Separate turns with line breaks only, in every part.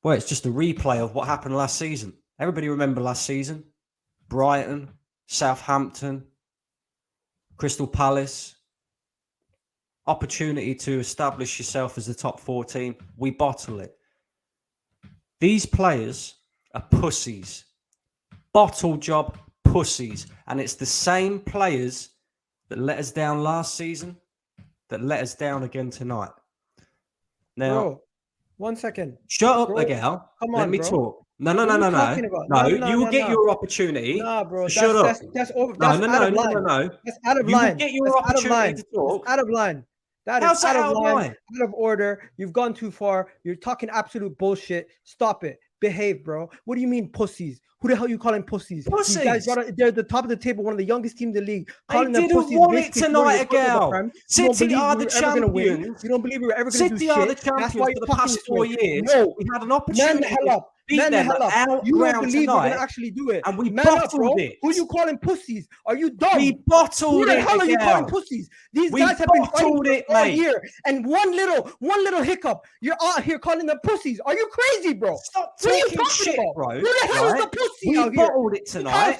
Well, it's just a replay of what happened last season. Everybody remember last season? Brighton, Southampton, Crystal Palace. Opportunity to establish yourself as the top 4 team. We bottle it. These players are pussies. Bottle job pussies. And it's the same players that let us down last season that let us down again tonight. Now,
bro, 1 second.
Shut up,
bro,
Egal.
come
Let
on,
me
bro.
talk. No.
What are you talking about?
No,
No,
you will
no,
get
no.
your opportunity.
Nah, bro.
Shut up.
That's over. That's out of line.
No.
That's out of
You
line.
will get your
That's
opportunity to talk.
That's out of line. That
How's
is
that
out of line, out of order. You've gone too far. You're talking absolute bullshit. Stop it. Behave, bro. What do you mean pussies? Who the hell are you calling pussies?
Pussies.
These guys, they're at the top of the table, one of the youngest teams in the league.
They didn't want it tonight, Egal. City are the champions.
You don't believe we were ever going to do shit.
City are the champions for the past 4 years.
No.
We had an opportunity.
Man the hell up. Man the hell up. You don't believe we're going to actually do it.
And we
bottled
it.
Who are you calling pussies? Are you dumb?
We bottled it.
Who the hell are you calling pussies? These guys have been fighting it all year. And one little hiccup, you're out here calling them pussies. Are you crazy, bro?
Stop talking shit, bro.
Who the hell is the pussy out here?
We bottled it tonight.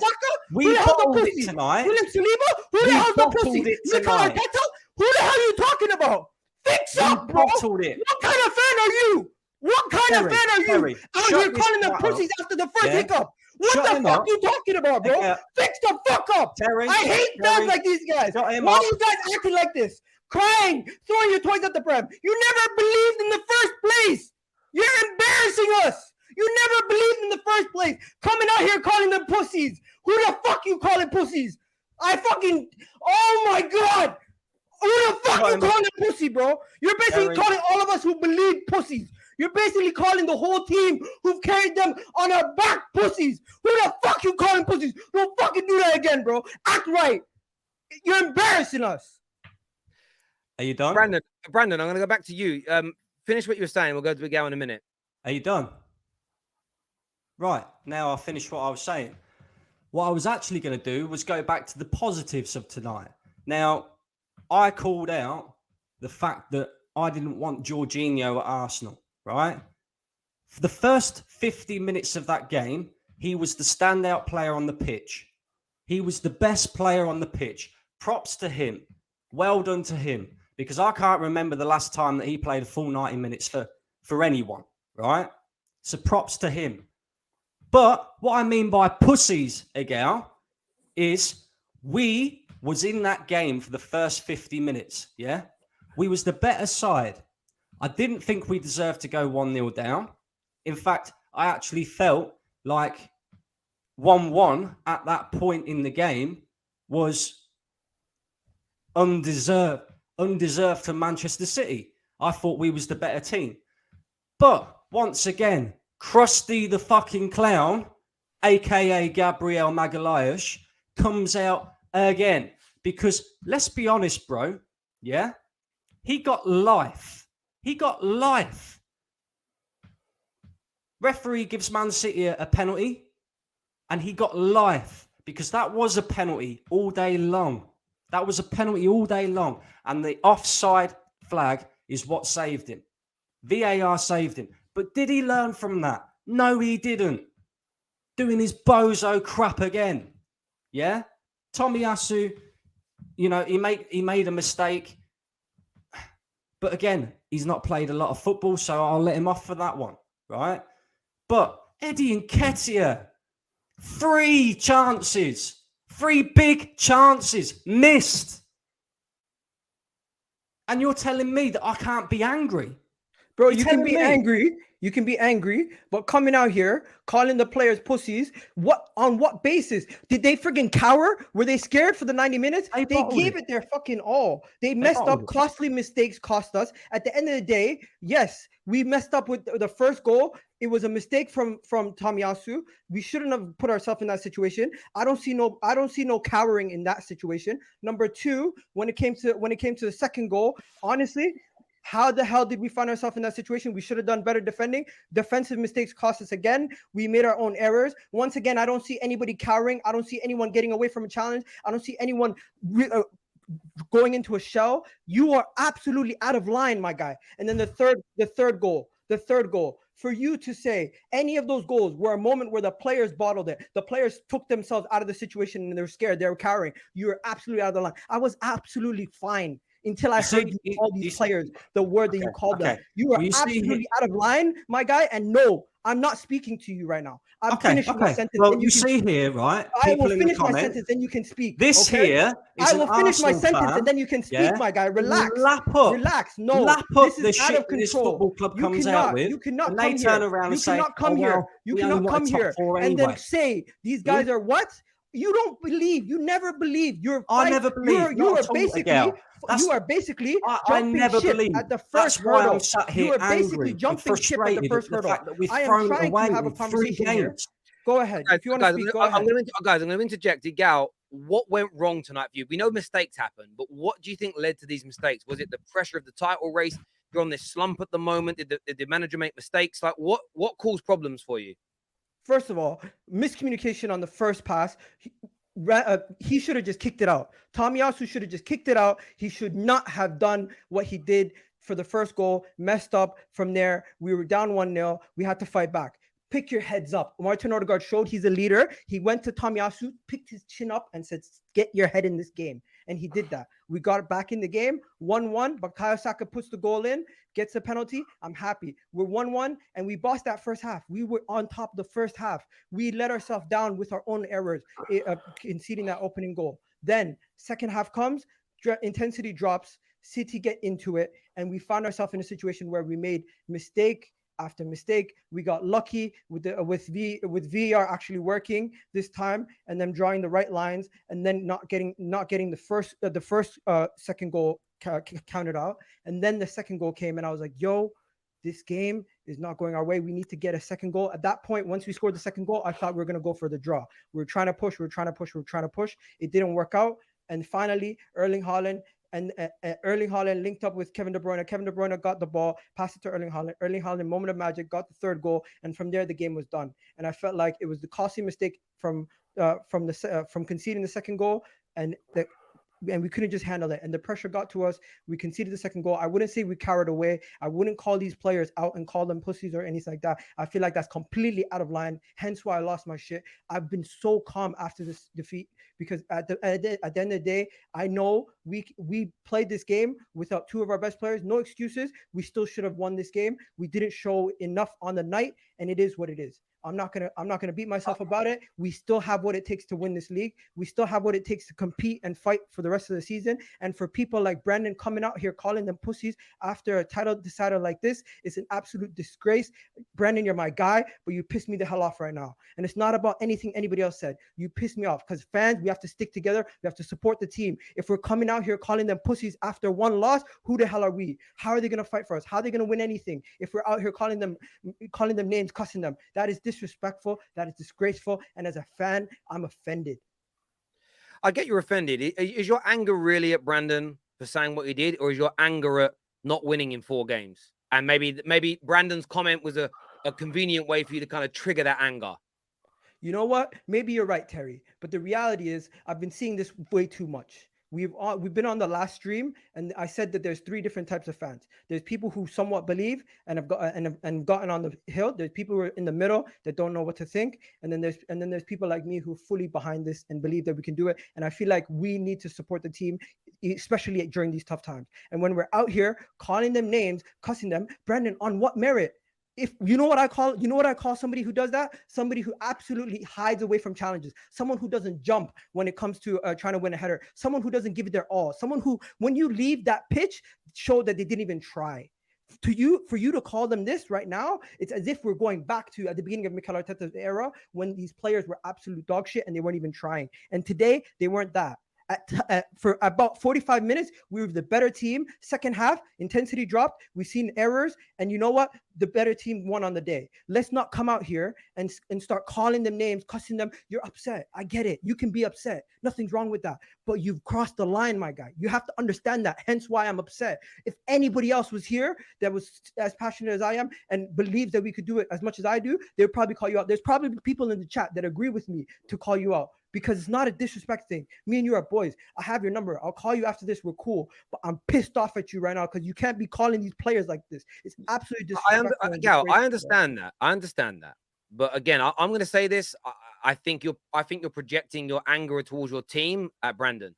We bottled it tonight. William Saliba? Who the hell is the pussy? Mikel Arteta? Who the hell are you talking about? Fix up, bro.
It.
What kind of fan are you? What kind of fan are you? Out here calling them pussies after the first hiccup. What the fuck are you talking about, bro? Fix the fuck up. I hate fans like these guys. Why are you guys acting like this? Crying, throwing your toys at the prem. You never believed in the first place. You're embarrassing us. You never believed in the first place. Coming out here calling them pussies. Who the fuck you calling pussies? Oh my God. Who the fuck you calling pussy, bro? You're basically calling all of us who believe pussies. You're basically calling the whole team who've carried them on our back pussies. Who the fuck you calling pussies? Don't fucking do that again, bro. Act right. You're embarrassing us.
Are you done?
Brandon, I'm going to go back to you. Finish what you were saying. We'll go to Egal in a minute.
Are you done? Right. Now I'll finish what I was saying. What I was actually going to do was go back to the positives of tonight. Now, I called out the fact that I didn't want Jorginho at Arsenal, right? For the first 50 minutes of that game, he was the standout player on the pitch. He was the best player on the pitch. Props to him. Well done to him. Because I can't remember the last time that he played a full 90 minutes for anyone, right? So props to him. But what I mean by pussies, Egal, is we was in that game for the first 50 minutes, yeah? We was the better side. I didn't think we deserved to go 1-0 down. In fact, I actually felt like 1-1 at that point in the game was undeserved to Manchester City. I thought we was the better team. But once again, Krusty the fucking clown, aka Gabriel Magalhaes, comes out again. Because let's be honest, bro, yeah? He got life. He got life. Referee gives Man City a penalty, and he got life because that was a penalty all day long. That was a penalty all day long. And the offside flag is what saved him. VAR saved him. But did he learn from that? No, he didn't. Doing his bozo crap again. Yeah? Tomiyasu, you know, he made a mistake. But again, he's not played a lot of football, so I'll let him off for that one. Right? But Eddie Nketiah, 3 chances. 3 big chances missed. And you're telling me that I can't be angry?
Bro, you can be angry. You can be angry, but coming out here, calling the players pussies, on what basis? Did they friggin' cower? Were they scared for the 90 minutes? They gave it their fucking all. They messed up. Costly mistakes cost us. At the end of the day, yes, we messed up with the first goal. It was a mistake from Tomiyasu. We shouldn't have put ourselves in that situation. I don't see no cowering in that situation. Number 2, when it came to the second goal, honestly, how the hell did we find ourselves in that situation? We should have done better defending. Defensive mistakes cost us again. We made our own errors. Once again, I don't see anybody cowering. I don't see anyone getting away from a challenge. I don't see anyone going into a shell. You are absolutely out of line, my guy. And then the third goal. for you to say any of those goals were a moment where the players bottled it, the players took themselves out of the situation and they were scared, they were cowering, you were absolutely out of the line. I was absolutely fine until I heard you call these players the word that you called them. You are absolutely out of line, my guy. And no, I'm not speaking to you right now. I'm finishing my sentence.
Well, you see here, right?
I will finish my sentence, then you can speak.
This here is
I will finish my sentence, and then you can speak, my guy. Relax. Relax. No, this is out of control.
This football club comes out with.
You cannot come here. You cannot come here. You cannot come here and then say these guys are what? You don't believe. You never believe.
I never believe.
You are basically jumping ship at the first hurdle. You are basically jumping ship at the first hurdle. I am trying to have a conversation here. Go ahead. If you want to speak, go ahead.
I'm going to interject. Egal, what went wrong tonight for you? We know mistakes happen, but what do you think led to these mistakes? Was it the pressure of the title race? You're on this slump at the moment. Did the manager make mistakes? Like what caused problems for you?
First of all, miscommunication on the first pass. He should have just kicked it out. Tomiyasu should have just kicked it out. He should not have done what he did for the first goal. Messed up from there. We were down 1-0. We had to fight back. Pick your heads up. Martin Odegaard showed he's a leader. He went to Tomiyasu, picked his chin up and said, get your head in this game. And he did that. We got back in the game, 1-1. Bukayo Saka puts the goal in, gets a penalty. I'm happy. We're 1-1, and we bossed that first half. We were on top of the first half. We let ourselves down with our own errors, conceding that opening goal. Then second half comes, intensity drops, City get into it, and we found ourselves in a situation where we made mistake after mistake. We got lucky with VAR actually working this time, and them drawing the right lines, and then not getting the second goal counted out. And then the second goal came, and I was like, yo, this game is not going our way. We need to get a second goal. At that point, once we scored the second goal, I thought we were going to go for the draw. We were trying to push. It didn't work out. And finally, Erling Haaland linked up with Kevin De Bruyne. Kevin De Bruyne got the ball, passed it to Erling Haaland. Erling Haaland, moment of magic, got the third goal, and from there the game was done. And I felt like it was the costly mistake from conceding the second goal, and we couldn't just handle it. And the pressure got to us. We conceded the second goal. I wouldn't say we cowered away. I wouldn't call these players out and call them pussies or anything like that. I feel like that's completely out of line. Hence why I lost my shit. I've been so calm after this defeat because at the end of the day, I know we played this game without two of our best players. No excuses. We still should have won this game. We didn't show enough on the night, and it is what it is. I'm not gonna beat myself about it. We still have what it takes to win this league. We still have what it takes to compete and fight for the rest of the season. And for people like Brandon coming out here calling them pussies after a title decider like this is an absolute disgrace. Brandon, you're my guy, but you pissed me the hell off right now. And it's not about anything anybody else said. You pissed me off because fans, we have to stick together. We have to support the team. If we're coming out here calling them pussies after one loss, who the hell are we? How are they gonna fight for us? How are they gonna win anything if we're out here calling them names, cussing them? That is disrespectful, that is disgraceful, and as a fan, I'm offended.
I get you're offended. Is your anger really at Brandon for saying what he did, or is your anger at not winning in 4 games? And maybe Brandon's comment was a convenient way for you to kind of trigger that anger.
You know what? Maybe you're right, Terry. But the reality is I've been seeing this way too much. We've been on the last stream, and I said that there's 3 different types of fans. There's people who somewhat believe and have gotten on the hill. There's people who are in the middle that don't know what to think, and then there's people like me who are fully behind this and believe that we can do it. And I feel like we need to support the team, especially during these tough times. And when we're out here calling them names, cussing them, Brandon, on what merit? If you know what I call somebody who does that, somebody who absolutely hides away from challenges, someone who doesn't jump when it comes to trying to win a header, someone who doesn't give it their all, someone who, when you leave that pitch, show that they didn't even try. For you to call them this right now, it's as if we're going back to at the beginning of Mikel Arteta's era when these players were absolute dog shit and they weren't even trying. And today they weren't that. For about 45 minutes, we were the better team. Second half, intensity dropped. We've seen errors. And you know what? The better team won on the day. Let's not come out here and start calling them names, cussing them. You're upset. I get it. You can be upset. Nothing's wrong with that. But you've crossed the line, my guy. You have to understand that. Hence why I'm upset. If anybody else was here that was as passionate as I am and believes that we could do it as much as I do, they would probably call you out. There's probably people in the chat that agree with me to call you out. because it's not a disrespect thing. Me and you are boys. I have your number. I'll call you after this. We're cool. But I'm pissed off at you right now because you can't be calling these players like this. It's absolutely disrespectful.
Gal, I understand that. I understand that. But again, I'm going to say this. I think you're projecting your anger towards your team at Brandon.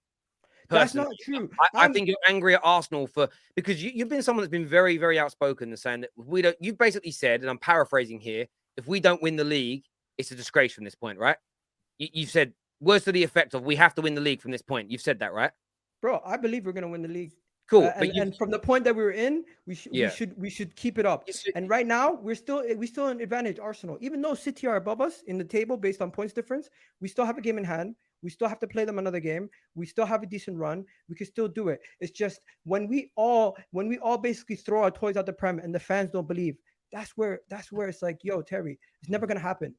That's not true.
I think you're angry at Arsenal because you've been someone that's been very, very outspoken and saying that we don't. You basically said, and I'm paraphrasing here, if we don't win the league, it's a disgrace from this point, right? You've said words to the effect of we have to win the league from this point. You've said that, right?
Bro, I believe we're gonna win the league.
Cool.
And from the point that we were in, we should keep it up. And right now, we still an advantage, Arsenal. Even though City are above us in the table based on points difference, we still have a game in hand. We still have to play them another game. We still have a decent run. We can still do it. It's just when we all basically throw our toys out the Prem and the fans don't believe, that's where it's like, yo, Terry, it's never gonna happen.